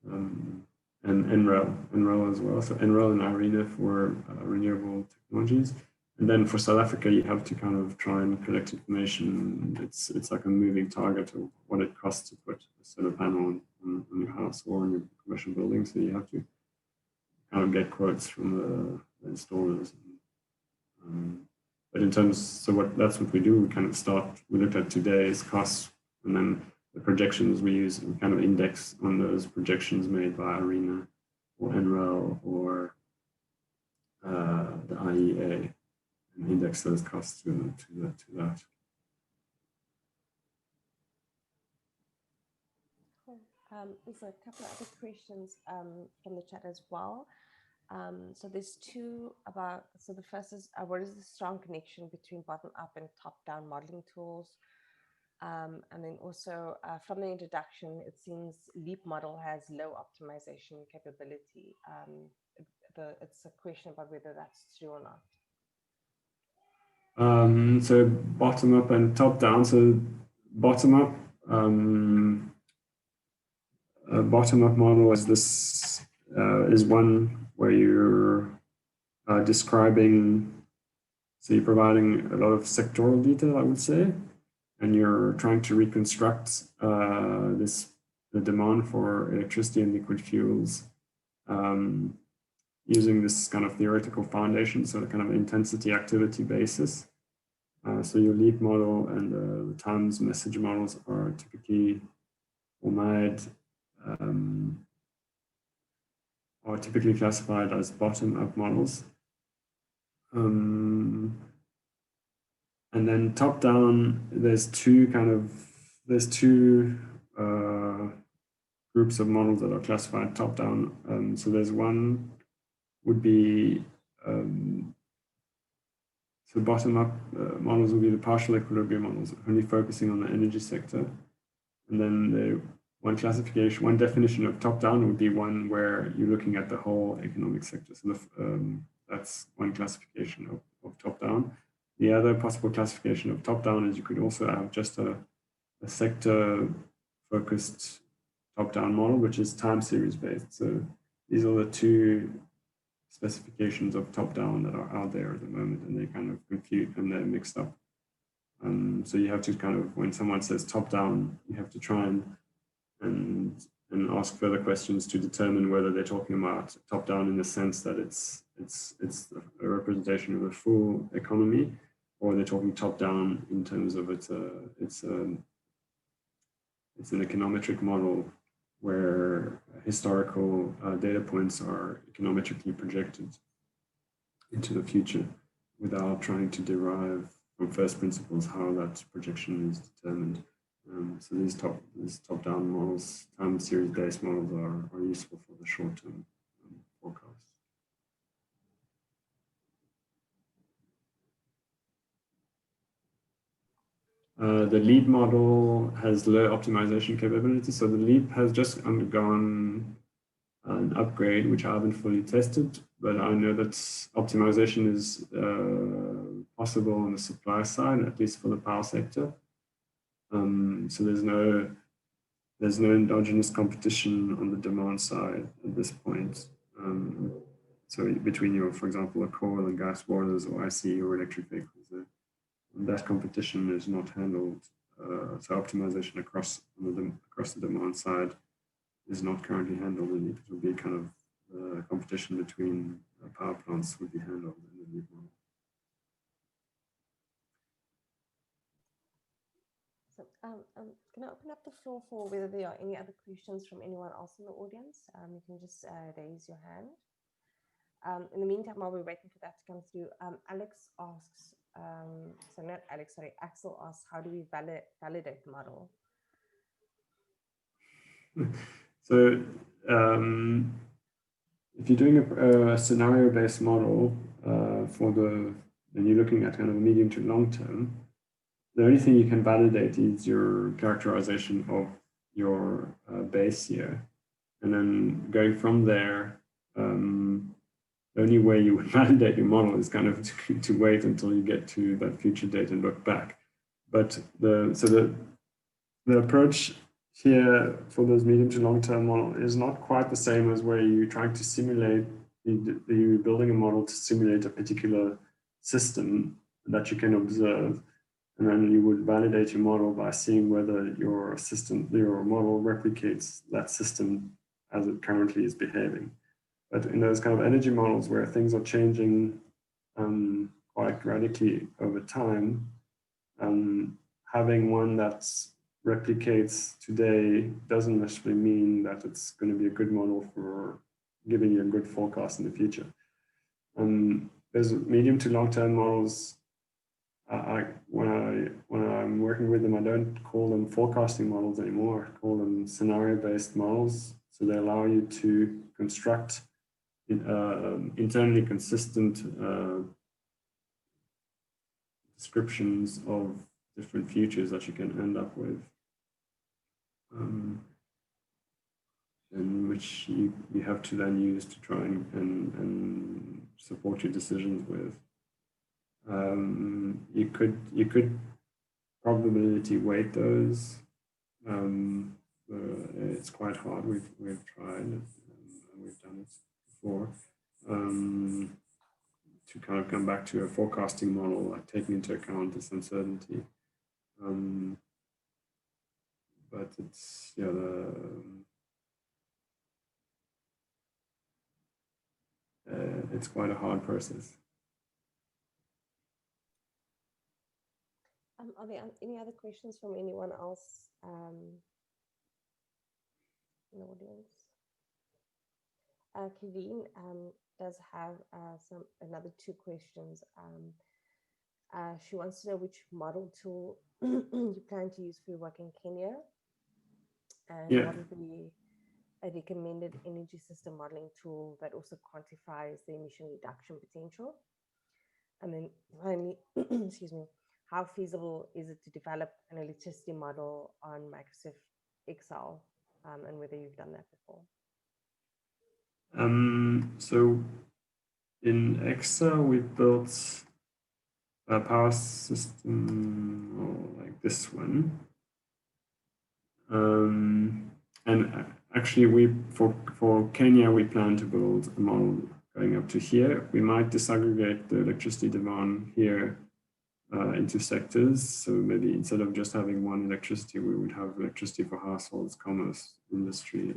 and NREL as well. So NREL and ARENA for renewable technologies. And then for South Africa, you have to kind of try and collect information. It's like a moving target of what it costs to put a solar panel on your house or on your commercial building. So you have to kind of get quotes from the installers. But in terms, so that's what we do. We kind of we look at today's costs, and then the projections we use, we kind of index on those projections made by ARENA or NREL or the IEA, and index those costs to that. Cool. There's a couple of other questions from the chat as well. So there's two about, so the first is, what is the strong connection between bottom-up and top-down modeling tools? And then also from the introduction, it seems LEAP model has low optimization capability. It's a question about whether that's true or not. So bottom up and top down. So bottom up model is this is one where you're describing, so you're providing a lot of sectoral detail, I would say, and you're trying to reconstruct the demand for electricity and liquid fuels using this kind of theoretical foundation, so a kind of intensity activity basis. So your LEAP model and the times message models are typically classified as bottom-up models. And then top-down, there's two groups of models that are classified top-down. So there's one would be, so bottom-up models will be the partial equilibrium models, only focusing on the energy sector. And then one definition of top-down would be one where you're looking at the whole economic sector. So that's one classification of top-down. The other possible classification of top-down is you could also have just a sector-focused top-down model, which is time series based. So these are the two specifications of top-down that are out there at the moment, and they kind of confuse and they're mixed up. So you have to kind of, when someone says top-down, you have to try and ask further questions to determine whether they're talking about top-down in the sense that it's a representation of a full economy, or they're talking top-down in terms of it's an econometric model where historical data points are econometrically projected into the future without trying to derive from first principles how that projection is determined. So these top-down models, time series-based models, are useful for the short-term forecast. The LEAP model has low optimization capability. So the LEAP has just undergone an upgrade, which I haven't fully tested, but I know that optimization is possible on the supply side, at least for the power sector. So there's no endogenous competition on the demand side at this point. So between for example, a coal and gas boilers or IC or electric vehicles, that competition is not handled. So optimization across the demand side is not currently handled in LEAP. It will be kind of competition between power plants would be handled in the LEAP model. Can I open up the floor for whether there are any other questions from anyone else in the audience? You can just raise your hand. In the meantime, while we're waiting for that to come through, Alex asks, so not Alex, sorry, Axel asks, how do we validate the model? So if you're doing a scenario-based model when you're looking at kind of medium to long term, the only thing you can validate is your characterization of your base year. And then going from there, the only way you would validate your model is kind of to wait until you get to that future date and look back. But the approach here for those medium to long term model is not quite the same as where you're trying to simulate, you're building a model to simulate a particular system that you can observe. And then you would validate your model by seeing whether your model replicates that system as it currently is behaving. But in those kind of energy models where things are changing quite radically over time, having one that replicates today doesn't necessarily mean that it's going to be a good model for giving you a good forecast in the future. There's medium to long-term models. When I'm working with them, I don't call them forecasting models anymore. I call them scenario-based models. So they allow you to construct internally consistent descriptions of different futures that you can end up with, and which you have to then use to try and support your decisions with. You could probability weight those. It's quite hard. We've tried and we've done it before. To kind of come back to a forecasting model, like taking into account this uncertainty. But it's, yeah, it's quite a hard process. Are there any other questions from anyone else in the audience? Kevin does have another two questions. She wants to know which model tool you plan to use for your work in Kenya, and what would be a recommended energy system modeling tool that also quantifies the emission reduction potential. And then finally, excuse me, how feasible is it to develop an electricity model on Microsoft Excel, and whether you've done that before? So in Excel, we built a power system like this one. And actually, for Kenya, we plan to build a model going up to here. We might disaggregate the electricity demand here into sectors. So maybe instead of just having one electricity, we would have electricity for households, commerce, industry.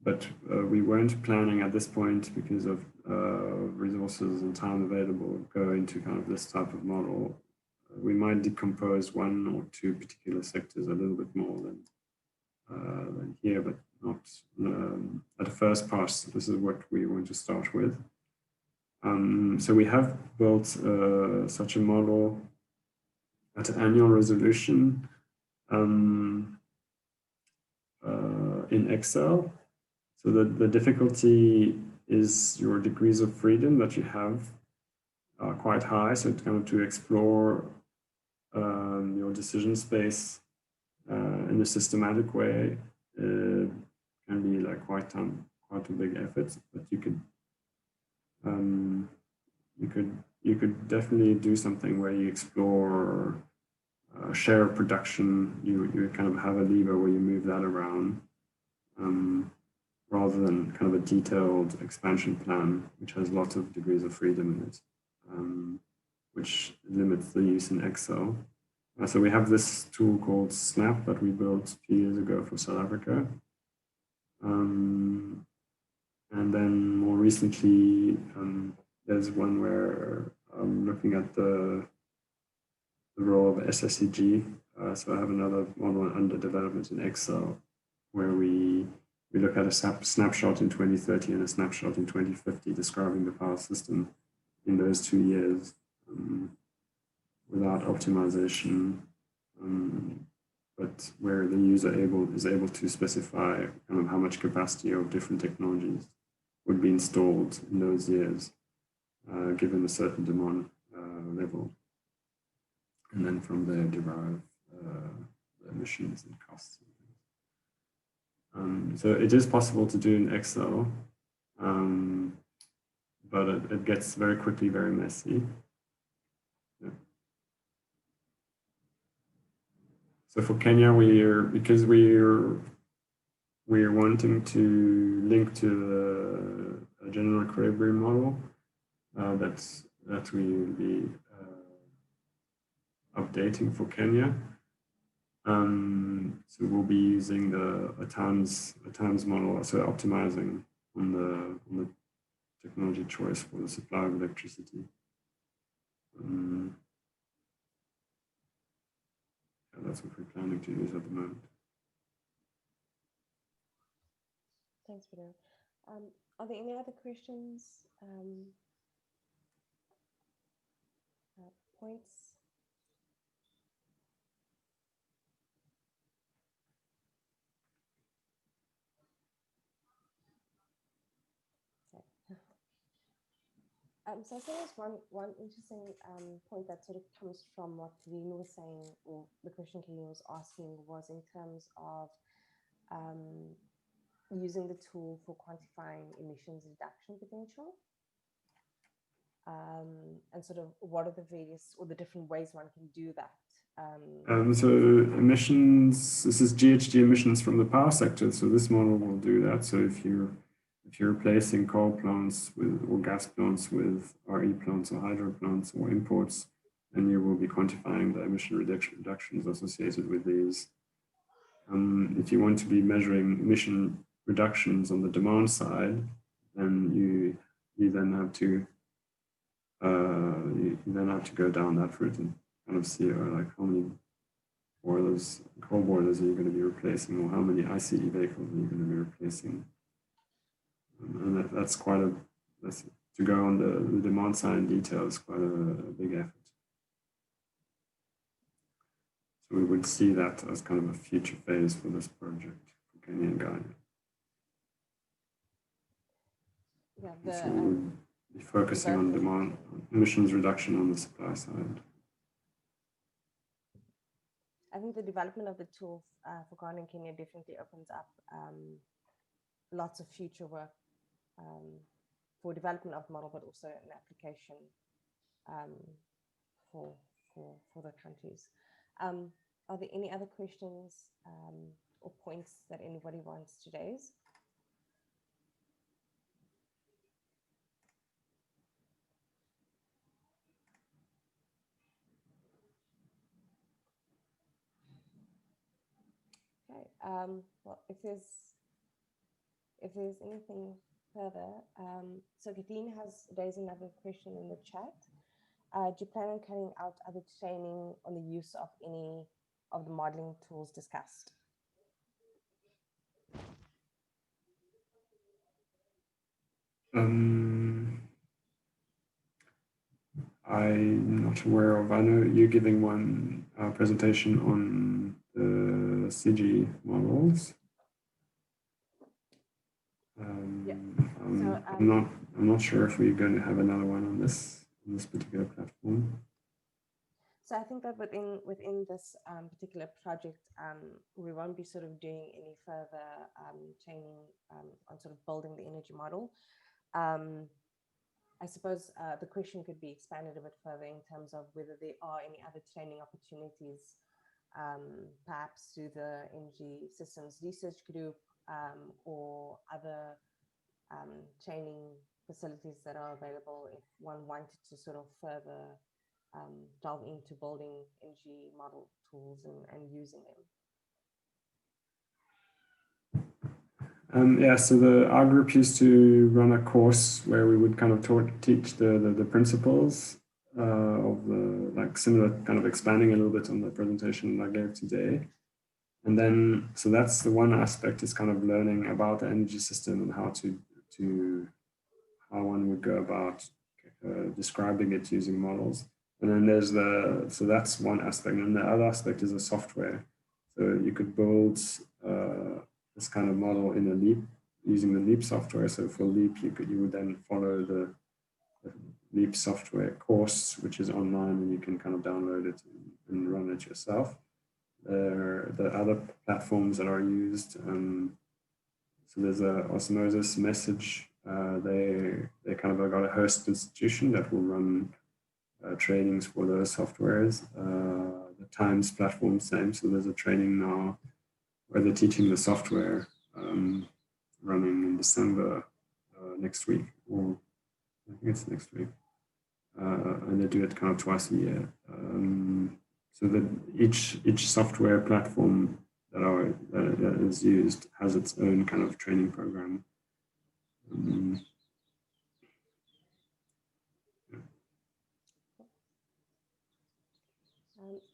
But we weren't planning at this point, because of resources and time available, go into kind of this type of model. We might decompose one or two particular sectors a little bit more than here, but not at the first pass. This is what we want to start with. So we have built such a model at annual resolution in Excel. So the difficulty is your degrees of freedom that you have are quite high. So it's kind of to explore your decision space in a systematic way can be like quite a big effort. But you could definitely do something where you explore share of production. You kind of have a lever where you move that around. Rather than kind of a detailed expansion plan, which has lots of degrees of freedom in it, which limits the use in Excel. So we have this tool called Snap that we built a few years ago for South Africa. And then more recently, there's one where I'm looking at the the role of SSEG. So I have another model under development in Excel where we look at a snapshot in 2030 and a snapshot in 2050, describing the power system in those 2 years without optimization, but where the user is able to specify kind of how much capacity of different technologies would be installed in those years, given a certain demand level. And then from there derive the emissions and costs. So it is possible to do in Excel, but it gets very quickly very messy. Yeah. So for Kenya, because we're wanting to link to a general equilibrium model that we will be updating for Kenya. So we'll be using a times model, so optimizing on the technology choice for the supply of electricity. Yeah, that's what we're planning to use at the moment. Thanks, Peter. Are there any other questions, points? So I think there's one interesting point that sort of comes from what Kevin was saying, or the question Kevin was asking, was in terms of using the tool for quantifying emissions reduction potential, and sort of what are the various or the different ways one can do that. So emissions, this is GHG emissions from the power sector. So this model will do that. So if you're replacing coal plants or gas plants with RE plants or hydro plants or imports, then you will be quantifying the emission reductions associated with these. If you want to be measuring emission reductions on the demand side, then you then have to go down that route and kind of see like how many coal boilers are you going to be replacing, or how many ICE vehicles are you going to be replacing. And that's to go on the demand side in detail is quite a big effort. So we would see that as kind of a future phase for this project for Kenya and Ghana. Yeah, so we would be focusing on demand emissions reduction on the supply side. I think the development of the tool for Ghana and Kenya definitely opens up lots of future work for development of the model, but also an application for the countries. Are there any other questions or points that anybody wants to raise? Okay. Well, if there's anything further, so Kathleen has raised another question in the chat. Do you plan on carrying out other training on the use of any of the modeling tools discussed? I'm not aware of. I know you're giving one presentation on the CG models. Yeah. I'm not sure if we're going to have another one on this particular platform. So I think that within this particular project, we won't be sort of doing any further training on sort of building the energy model. I suppose the question could be expanded a bit further in terms of whether there are any other training opportunities, perhaps through the Energy Systems Research Group or other training facilities that are available if one wanted to sort of further delve into building energy model tools and using them. Yeah, so our group used to run a course where we would kind of teach the principles of the similar, kind of expanding a little bit on the presentation I gave today. And then, so that's the one aspect, is kind of learning about the energy system and how how one would go about describing it using models. And then there's so that's one aspect. And the other aspect is the software. So you could build this kind of model in a Leap using the Leap software. So for Leap, you would then follow the Leap software course, which is online, and you can kind of download it and run it yourself. The other platforms that are used, so there's a Osmosis Message. They kind of got a host institution that will run trainings for those softwares. The Times platform, same. So there's a training now where they're teaching the software, running in December next week, or I think it's next week. And they do it kind of twice a year. So that each software platform that is used has its own kind of training program.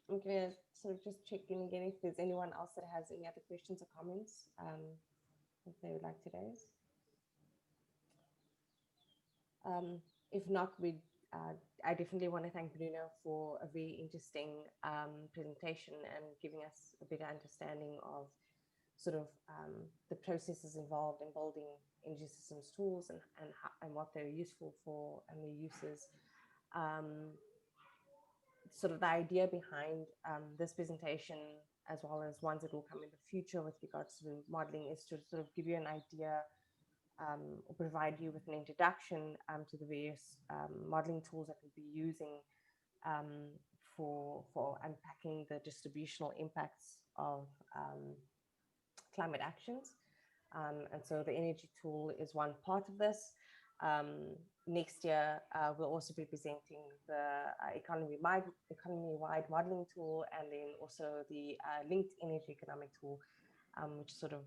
I'm going to sort of just check in again if there's anyone else that has any other questions or comments if they would like to raise. If not, I definitely want to thank Bruno for a very interesting presentation and giving us a better understanding of sort of the processes involved in building energy systems tools and what they're useful for and their uses. Sort of the idea behind this presentation, as well as ones that will come in the future with regards to modeling, is to sort of give you an idea or provide you with an introduction to the various modeling tools that we'll be using for unpacking the distributional impacts of climate actions. And so the energy tool is one part of this. Next year, we'll also be presenting the economy-wide modeling tool, and then also the linked energy economic tool, which sort of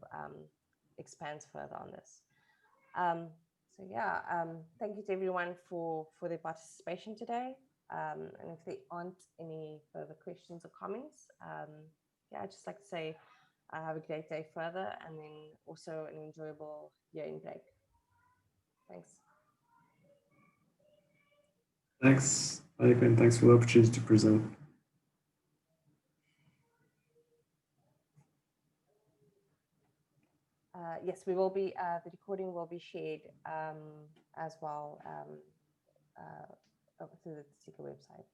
expands further on this. So yeah, thank you to everyone for their participation today. And if there aren't any further questions or comments, yeah, I'd just like to say have a great day further, and then also an enjoyable year-end break. Thanks. Thanks, Alika, and thanks for the opportunity to present. Yes, we will be, the recording will be shared as well through the TSITICA website.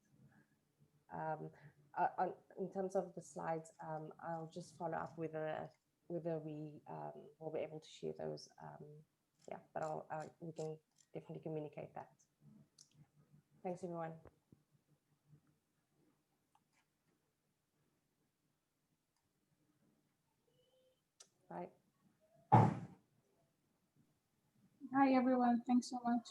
In terms of the slides, I'll just follow up whether we will be able to share those. Yeah, but we can definitely communicate that. Thanks, everyone. Bye. Hi, everyone. Thanks so much.